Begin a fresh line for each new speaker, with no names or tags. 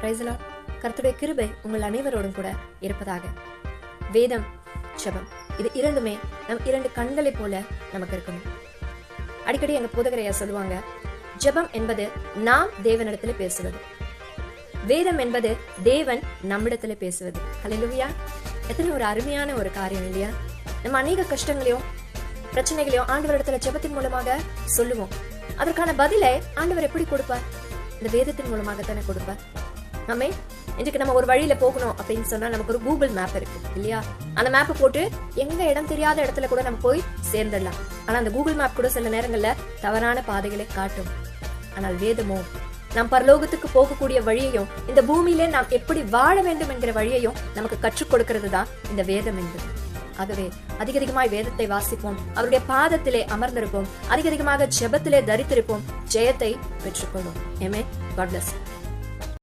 Praise the Lord. கர்த்தருடைய கிருபை உங்கள் அனைவரோடும் கூட இருப்பதாக. வேதம், ஜெபம், இது இரண்டுமே நம் இரண்டு கண்களை போல நமக்கு இருக்கணும். அடிக்கடி எங்க போதகரையா சொல்லுவாங்க, ஜெபம் என்பது நாம் தேவனிடத்துல பேசுவது, வேதம் என்பது தேவன் நம்மிடத்துல பேசுவது. ஹல்லேலூயா. எத்தனை ஒரு அருமையான ஒரு காரியம் இல்லையா? நம்ம அநேக கஷ்டங்களையும் பிரச்சனைகளையும் ஆண்டவரிடத்துல ஜெபத்தின் மூலமாக சொல்லுவோம். அதற்கான பதிலை ஆண்டவர் எப்படி கொடுப்பார்? இந்த வேதத்தின் மூலமாக தானே கொடுப்பார். நம்ம இன்றைக்கு நம்ம ஒரு வழியில போகணும் அப்படின்னு சொன்னா நமக்கு ஒரு கூகுள் மேப் இருக்கு இல்லையா? அந்த மேப்பை போட்டு எங்க இடம் தெரியாத இடத்துல கூட நம்ம போய் சேர்ந்துடலாம். ஆனா அந்த கூகுள் மேப் கூட சில நேரங்கள்ல தவறான பாதைகளை காட்டும். ஆனால் வேதமோ நாம் பரலோகத்துக்கு போகக்கூடிய வழியையும் இந்த பூமியிலே நாம் எப்படி வாழ வேண்டும் என்கிற வழியையும் நமக்கு கற்றுக் கொடுக்கிறது தான் இந்த வேதம் என்பது. ஆகவே அதிகமாய் வேதத்தை வாசிப்போம், அவருடைய பாதத்திலே அமர்ந்திருப்போம், அதிகமாக ஜெபத்திலே தரித்திருப்போம், ஜெயத்தை பெற்றுக்கொள்வோம். ஆமென். God bless you.